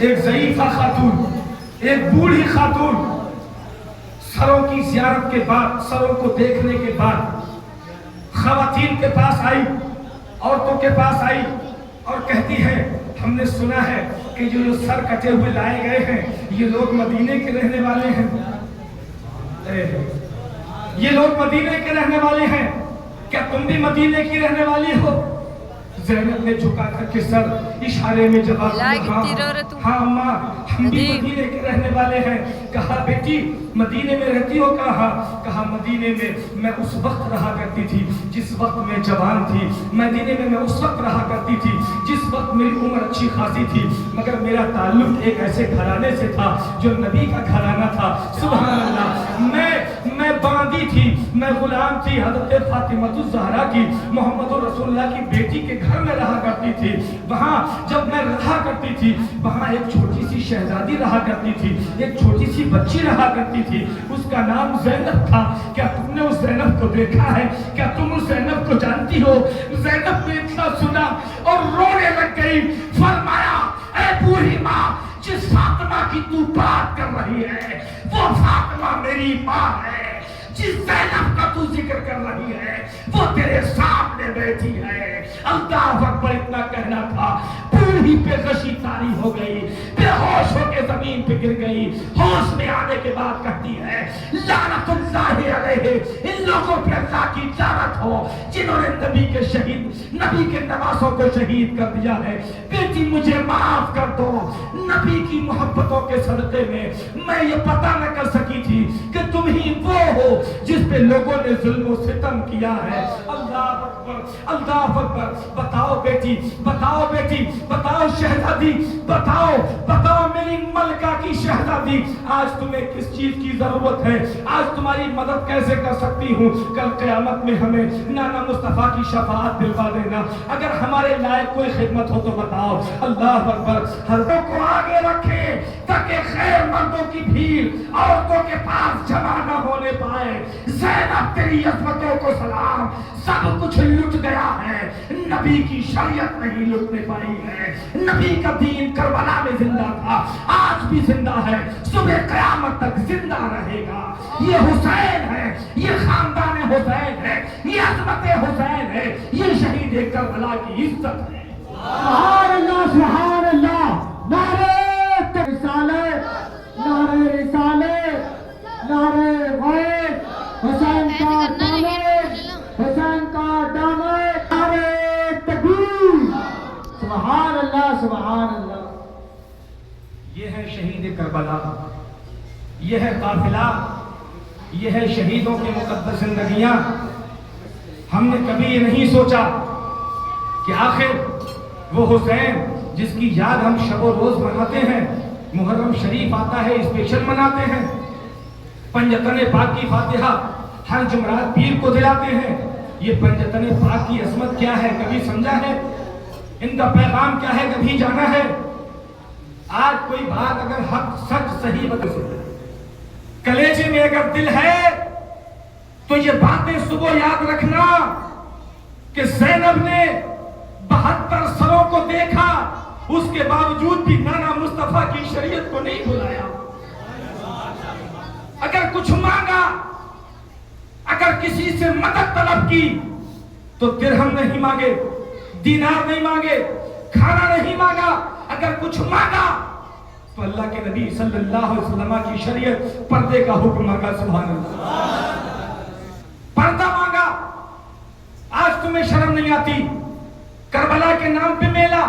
ایک ضعیفہ خاتون، ایک بوڑھی خاتون سروں کی زیارت کے بعد، سروں کو دیکھنے کے بعد خواتین کے پاس آئی، عورتوں کے پاس آئی اور کہتی ہے ہم نے سنا ہے کہ جو سر کٹے ہوئے لائے گئے ہیں یہ لوگ مدینے کے رہنے والے ہیں، یہ لوگ مدینے کے رہنے والے ہیں، کیا تم بھی مدینے کی رہنے والی ہو؟ زینب نے جھکا کر کے سر اشارے میں جواب دیا، ہاں ماں ہم بھی مدینے کے رہنے والے ہیں۔ کہا بیٹی مدینے میں رہتی ہو؟ کہا مدینے میں میں اس وقت رہا کرتی تھی جس وقت میں جوان تھی، مدینے میں میں اس وقت رہا کرتی تھی جس وقت میری عمر اچھی خاصی تھی، مگر میرا تعلق ایک ایسے گھرانے سے تھا جو نبی کا گھرانہ تھا۔ سبحان اللہ، میں باندھی تھی، میں غلام تھی، حضرت فاطمہ الزہرا کی، محمد رسول اللہ کی بیٹی کے گھر میں رہا کرتی تھی۔ وہاں جب میں رہا کرتی تھی وہاں ایک چھوٹی سی شہزادی رہا کرتی تھی، ایک چھوٹی سی بچی رہا کرتی تھی، اس کا نام زینب تھا۔ کیا تم نے اس زینب کو دیکھا ہے؟ کیا تم اس زینب کو جانتی ہو؟ زینب نے اتنا سنا اور رونے لگ گئی، فرمایا اے بوڑھی ماں، جس فاطمہ کی تو بات کر رہی ہے وہ فاطمہ میری ماں ہے، جس زینب کا تو ذکر کر رہی ہے وہ تیرے سامنے بیٹھی ہے۔ اللہ اکبر، اتنا کہنا تھا، بوڑھی پہ غشی طاری ہو گئی، بے ہوش ہو کے زمین پہ گر گئی۔ ہوش میں آنے کے بعد کہتی ہے لعنت اللہ علیہ، ان لوگوں پہ اللہ کی لعنت ہو جنہوں نے نبی کے شہید، نبی کے نواسوں کو شہید کر دیا ہے۔ بیٹی مجھے معاف کر دو، نبی کی محبتوں کے صدقے میں یہ پتہ نہ کر سکی تھی کہ تم ہی وہ ہو جس پہ لوگوں نے ظلم و ستم کیا ہے۔ اللہ اکبر، اللہ اکبر۔ بتاؤ بیٹی، بتاؤ بیٹی، بتاؤ شہزادی، بتاؤ میری ملکہ کی شہزادی، آج تمہیں کس چیز کی ضرورت ہے؟ آج تمہاری مدد کیسے کر سکتی ہوں؟ کل قیامت میں ہمیں نانا مصطفیٰ کی شفاعت دلوا دینا، اگر ہمارے لائق کوئی خدمت ہو تو بتاؤ۔ اللہ اکبر۔ حضرتوں کو آگے رکھے تاکہ خیر مردوں کی بھیڑ عورتوں کے پاس جمع نہ ہونے پائے۔ زینب تیری عظمتوں کو سلام، سب کچھ لٹ گیا ہے، نبی کی شریعت نہیں لٹنے پائی ہے۔ نبی کا دین کربلا میں زندہ تھا، آج بھی زندہ ہے، صبح قیامت تک زندہ رہے گا۔ یہ حسین ہے، یہ خاندان حسین ہے، یہ عظمت حسین ہے، یہ شہید کربلا کی عزت ہے۔ سبحان اللہ، سبحان اللہ، نعرہ رسالت، نعرہ رسالت، نعرہ غیب، حسین کا دامن، حسین کا دامن، نعرہ تکبیر، سبحان اللہ، سبحان اللہ۔ یہ ہے شہید کربلا، یہ ہے قافلہ، یہ ہے شہیدوں کی مقدس زندگیاں۔ ہم نے کبھی یہ نہیں سوچا کہ آخر وہ حسین جس کی یاد ہم شب و روز مناتے ہیں، محرم شریف آتا ہے اسپیشل مناتے ہیں، پنجتن پاک کی فاتحہ ہر جمعرات پیر کو دلاتے ہیں، یہ پنجتن پاک کی عظمت کیا ہے کبھی سمجھا ہے؟ ان کا پیغام کیا ہے کبھی جانا ہے؟ آج کوئی بات اگر حق سچ صحیح بتا سکتے، کلیجے میں اگر دل ہے تو یہ باتیں صبح یاد رکھنا کہ زینب نے 72 سروں کو دیکھا، اس کے باوجود بھی نانا مصطفیٰ کی شریعت کو نہیں بلایا۔ اگر کچھ مانگا، اگر کسی سے مدد طلب کی تو درہم نہیں مانگے، دینار نہیں مانگے، کھانا نہیں مانگا، اگر کچھ مانگا تو اللہ کے نبی صلی اللہ علیہ وسلم کی شریعت پردے کا حکم مانگا۔ سبحان اللہ، پردہ مانگا۔ آج تمہیں شرم نہیں آتی؟ کربلا کے نام پہ میلہ،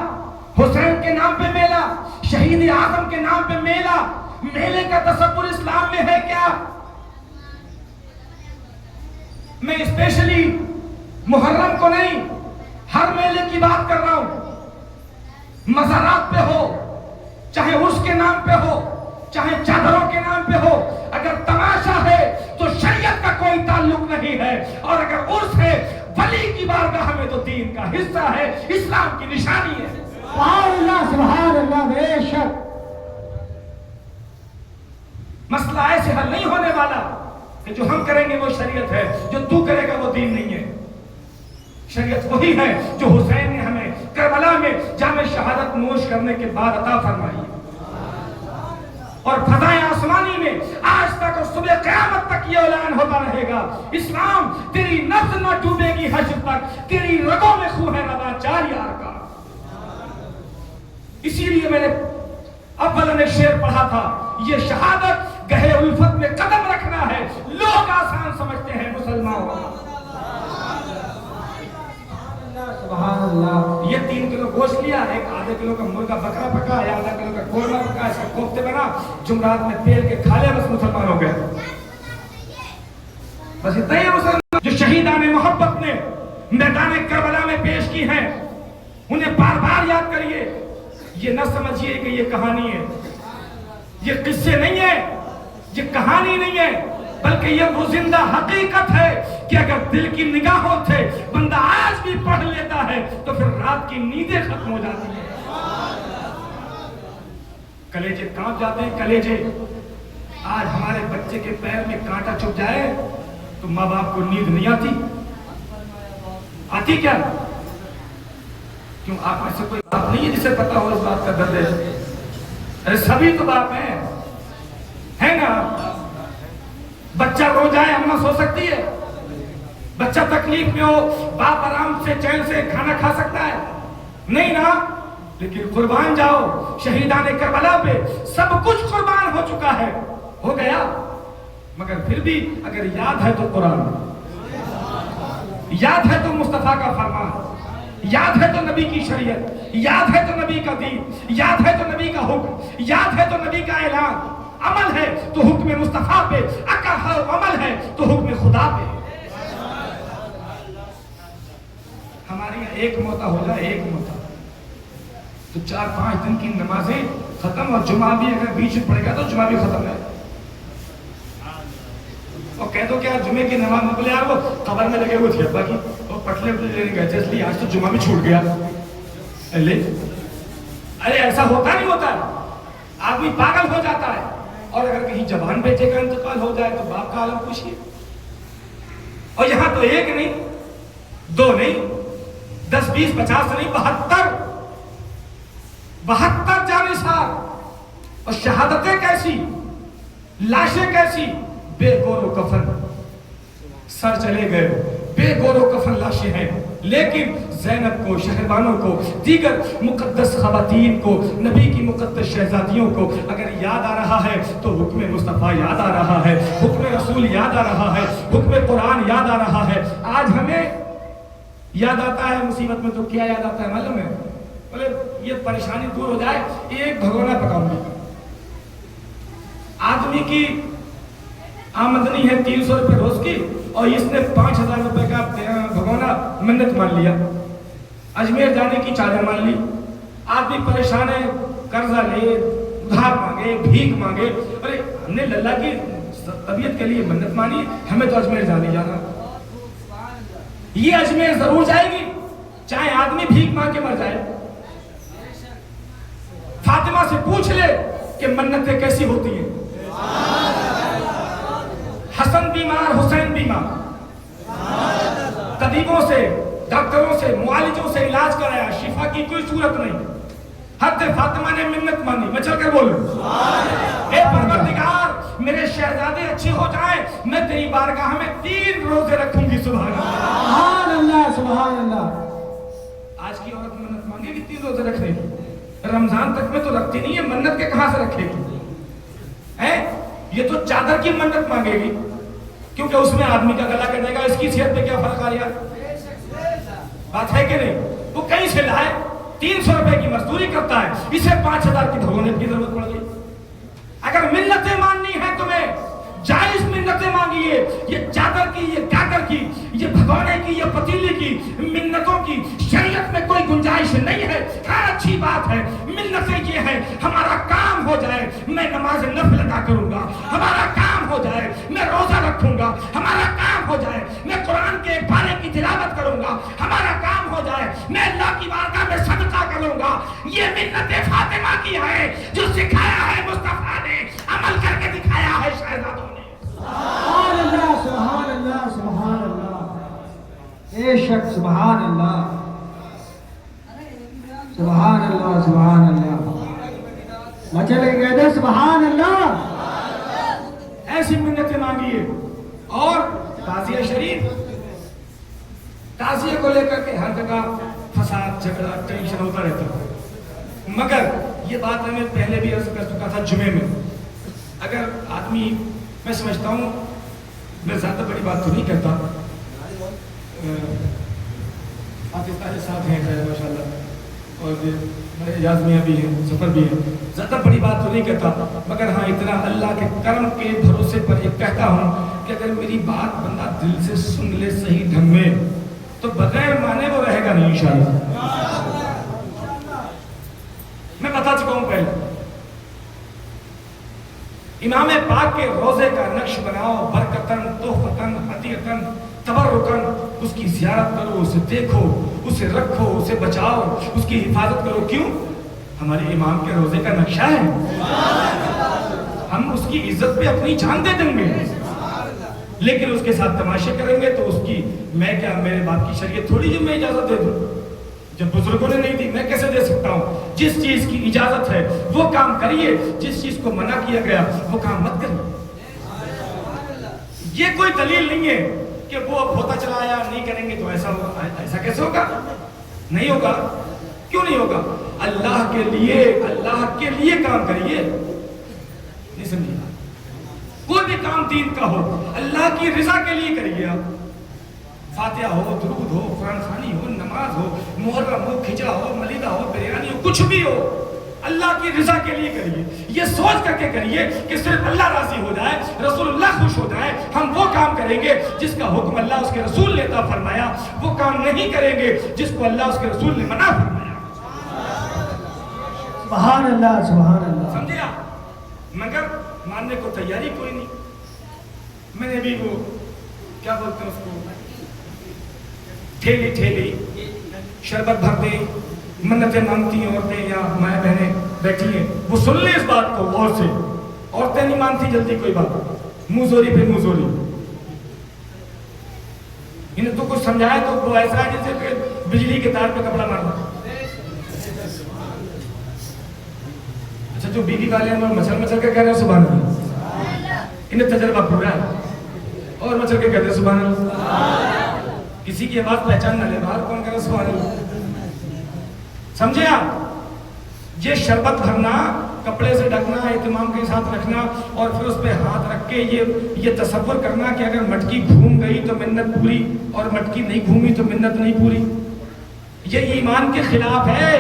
حسین کے نام پہ میلہ، شہید اعظم کے نام پہ میلہ، میلے کا تصور اسلام میں ہے کیا؟ میں اسپیشلی محرم کو نہیں، ہر میلے کی بات کر رہا ہوں۔ مزارات پہ ہو، چاہے اس کے نام پہ ہو، چاہے چادروں کے نام پہ ہو، اگر تماشا ہے تو شریعت کا کوئی تعلق نہیں ہے، اور اگر عرس ہے ولی کی بارگاہ میں تو دین کا حصہ ہے، اسلام کی نشانی ہے۔ سبحان اللہ، سبحان اللہ، بے شک۔ مسئلہ ایسے حل نہیں ہونے والا کہ جو ہم کریں گے وہ شریعت ہے، جو تو کرے گا وہ دین نہیں ہے۔ شریعت وہی ہے جو حسین نے ہمیں کربلا میں جام شہادت نوش کرنے کے بعد عطا فرمائی۔ اور فضائے آسمانی میں آج تک اور صبح قیامت تک یہ اعلان ہوتا رہے گا، اسلام تیری نفس نہ ڈوبے گی حشر تک، تیری رگوں میں خون ہے روا 4 یار کا۔ اسی لیے میں نے اول ایک شعر پڑھا تھا، یہ شہادت گہرے الفت میں قدم رکھنا ہے، لوگ آسان سمجھتے ہیں مسلمان ہونا۔ سبحان اللہ۔ یہ 3 کلو گوشت لیا، ایک آدھے کلو کا مرغا بکرا پکا، یا آدھا کلو کا قورمہ پکا، اس کا کوفتے بنا، جمعرات میں تیل کے کھا لیا، بس مسلمان ہو گئے۔ بس اتنا ہی مسلمان جو شہیدان محبت نے میدان کربلا میں پیش کی ہیں، انہیں بار بار یاد کریے۔ یہ نہ سمجھیے کہ یہ کہانی ہے، یہ قصے نہیں ہے، یہ کہانی نہیں ہے، بلکہ یہ وہ زندہ حقیقت ہے کہ اگر دل کی نگاہوں سے بندہ آج بھی پڑھ لیتا ہے تو پھر رات کی نیندیں ختم ہو جاتی ہیں، کلیجے کانپ جاتے ہیں، کلیجے۔ آج ہمارے بچے کے پیر میں کانٹا چپ جائے تو ماں باپ کو نیند نہیں آتی، آتی کیا؟ کیوں آپ میں سے کوئی باپ نہیں ہے جسے پتا ہو اس بات کا درد ہے؟ ارے سبھی تو باپ ہیں نا؟ بچہ رو جائے اماں سو سکتی ہے؟ بچہ تکلیف میں ہو باپ آرام سے چین سے کھانا کھا سکتا ہے؟ نہیں نا؟ لیکن قربان جاؤ شہیدان کربلا پہ سب کچھ قربان ہو چکا ہے، ہو گیا، مگر پھر بھی اگر یاد ہے تو قرآن، یاد ہے تو مصطفیٰ کا فرمان، یاد ہے تو نبی کی شریعت، یاد ہے تو نبی کا دین، یاد ہے تو نبی کا حکم، یاد ہے تو نبی کا اعلان، عمل ہے تو حکم مصطفیٰ پہ، اگر عمل ہے تو حکم خدا پہ۔ ہماری یہاں ایک موتا ہو جائے، ایک موتا تو 4-5 دن کی نمازیں ختم، اور جمعہ بھی اگر بیچ میں پڑے گا تو جمعہ بھی ختم ہے۔ اور کہہ دو کہ آج جمعے کی نماز میں بولے یار وہ قبر میں لگے ہوئے تھے ابا کی، وہ پٹلے لینے گئے تھے اس لیے آج تو جمعہ بھی چھوٹ گیا۔ ارے ایسا ہوتا نہیں ہوتا ہے، آدمی پاگل ہو جاتا ہے۔ اور اگر کہیں جوان بیٹے کا انتقال ہو جائے تو باپ کا عالم پوچھیے۔ اور یہاں تو 1 نہیں 2 نہیں 10 20 50 نہیں 72 جانثار، اور شہادتیں کیسی، لاشیں کیسی، بے گور و کفن، سر چلے گئے، بے گور و کفن لاشیں ہیں، لیکن زینب کو، شہربانوں کو، دیگر مقدس خواتین کو، نبی کی مقدس شہزادیوں کو اگر یاد آ رہا ہے تو حکم مصطفیٰ یاد آ رہا ہے، حکم رسول یاد آ رہا ہے، حکم قرآن یاد آ رہا ہے۔ آج ہمیں یاد آتا ہے مصیبت میں تو کیا یاد آتا ہے معلوم ہے؟ بولے یہ پریشانی دور ہو جائے، ایک بھگونا پکاؤں گی۔ آدمی کی آمدنی ہے 300 روپے روز کی، اور اس نے 5000 روپے کا بھگونا منت مان لیا، اجمیر جانے کی چادر مان لی۔ آدمی پریشان ہے، قرضہ لے، ادھار مانگے، بھیک مانگے، ارے ہم نے اللہ کی طبیعت کے لیے منت مانی، ہمیں تو اجمیر جانے جانا۔ یہ اجمیر ضرور جائے گی چاہے آدمی بھیک مانگ کے مر جائے۔ فاطمہ سے پوچھ لے کہ منتیں کیسی ہوتی ہیں، حسن بیمار، حسین بیمار، طبیبوں سے، ڈاکٹروں سے، معالجوں سے علاج کرایا، شفا کی کوئی صورت نہیں، حضرت فاطمہ نے منت مانی۔ میں چل کر بولوں اے پروردگار میرے شہزادے اچھے ہو جائیں، میں تیری بارگاہ میں 3 روزے رکھوں گی۔ سبحان اللہ، سبحان اللہ۔ آج کی عورت منت مانگے گی 3 روزے رکھنے کی، رمضان تک میں تو رکھتی نہیں ہے، منت کے کہاں سے رکھے گی؟ یہ تو چادر کی منت مانگے گی، کیونکہ اس میں آدمی کا گلا کٹے گا، اس کی صحت پہ کیا فرق آ رہا ہے؟ بات ہے کہ نہیں؟ وہ کہیں سے لائے، 300 روپے کی مزدوری کرتا ہے، اسے 5000 کی بھگونے کی ضرورت پڑ گئی۔ اگر منتیں ماننی ہے تمہیں جائز منتیں مانگیے، یہ چادر کی، یہ گاگر کی، یہ بھگونے کی، یہ پتیلی کی منتوں کی شریعت میں کوئی گنجائش نہیں ہے۔ ہاں اچھی بات ہے، منتیں یہ ہے ہمارا کام ہو جائے میں نماز نفل ادا کروں گا، ہمارا کام ہو جائے میں روزہ رکھوں گا، ہمارا کام ہو جائے میں قرآن کے ایک پارے کی تلاوت کروں گا، ہمارا کام ہو جائے میں اللہ کی بارگاہ میں صدقہ کروں گا۔ یہ منتیں فاطمہ کی ہے جو سکھایا ہے مصطفیٰ نے، عمل کر کے دکھایا ہے شہزادوں نے۔ سبحان اللہ، سبحان اللہ، سبحان اللہ، بے شک سبحان اللہ، سبحان اللہ، سبحان اللہ۔ چلے گئے سبحان اللہ. ایسی منتیں مانگیے. اور تعزیہ شریف، تعزیہ کو لے کر کے ہر جگہ فساد، جھگڑا، ٹینشن ہوتا رہتا ہے. مگر یہ بات میں پہلے بھی عرض کر چکا تھا جمعے میں، اگر آدمی، میں سمجھتا ہوں، میں زیادہ بڑی بات تو نہیں کرتا، پاکستانی ساتھ ہیں ماشاء اللہ، اور میرے اجازمیاں بھی ہیں، سفر بھی ہیں، زیادہ بڑی بات تو نہیں کرتا، مگر ہاں اتنا اللہ کے کرم کے بھروسے پر یہ کہتا ہوں کہ اگر میری بات بندہ دل سے سن لے صحیح ڈھنگ میں تو بغیر مانے وہ رہے گا نہیں انشاءاللہ. میں بتا چکا ہوں پہلے، امام پاک کے روزے کا نقش بناؤ، برکتن، تحفتن، ہدیتن، تبرکن، اس کی زیارت کرو، اسے دیکھو، اسے رکھو، اسے بچاؤ، اس کی حفاظت کرو. کیوں؟ ہمارے امام کے روزے کا نقشہ ہے. ہم اس کی عزت پہ اپنی جان دے دیں گے، لیکن اس کے ساتھ تماشے کریں گے تو اس کی، میں کیا، میرے باپ کی شریعت تھوڑی جو میں اجازت دے دوں؟ جب بزرگوں نے نہیں دی، میں کیسے دے سکتا ہوں؟ جس چیز کی اجازت ہے وہ کام کریے، جس چیز کو منع کیا گیا وہ کام مت کریے. یہ کوئی دلیل نہیں ہے کہ وہ اب ہوتا چلا آیا، نہیں کریں گے تو ایسا ہوگا. ایسا کیسے ہوگا؟ نہیں ہوگا. کیوں نہیں ہوگا؟ اللہ کے لیے کام کریے. نہیں سمجھے؟ کوئی بھی کام دین کا ہو، اللہ کی رضا کے لیے کریے. آپ فاتحہ ہو، درود ہو، قرآن خوانی ہو، نماز ہو، محرم ہو، کھچڑا ہو، ملیدہ ہو، بریانی ہو، کچھ بھی ہو، اللہ کی رضا کے لیے کریے. یہ سوچ کر کے کریے کہ صرف اللہ راضی ہو جائے، رسول اللہ خوش ہو جائے. ہم وہ کام کریں گے جس کا حکم اللہ اس کے رسول نے عطا فرمایا، وہ کام نہیں کریں گے جس کو اللہ اس کے رسول نے منع فرمایا. سبحان اللہ سبحان اللہ. سمجھے آپ؟ مگر ماننے کو تیاری کوئی نہیں. میں نے بھی وہ کیا بولتے ہیں اس کو، ٹھیلی شربت بھر دیں، منتیں مانگتی ہیں عورتیں یا مائیں بہنیں بیٹھی ہیں، وہ سن لیں اس بات کو غور سے. عورتیں نہیں مانتی جلدی کوئی بات، منہ زوری پہ منہ زوری. انہیں تو کچھ سمجھایا تو وہ ایسا ہے جیسے کہ بجلی کے تار پہ کپڑا مارنا. اچھا جو بیوی والے ہیں وہ مچل کے کہہ رہے ہیں سبحان اللہ، انہیں تجربہ پورا ہے، اور مچل کے کہتے ہیں سبحان اللہ. کسی کی آواز پہچان نہ لے، باہر کون کہہ رہا سبحان اللہ. سمجھے آپ؟ یہ شربت بھرنا، کپڑے سے ڈھکنا، اہتمام کے ساتھ رکھنا، اور پھر اس پہ ہاتھ رکھ کے یہ تصور کرنا کہ اگر مٹکی گھوم گئی تو منت پوری، اور مٹکی نہیں گھومی تو منت نہیں پوری، یہ ایمان کے خلاف ہے،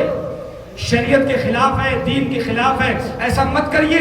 شریعت کے خلاف ہے، دین کے خلاف ہے. ایسا مت کریے.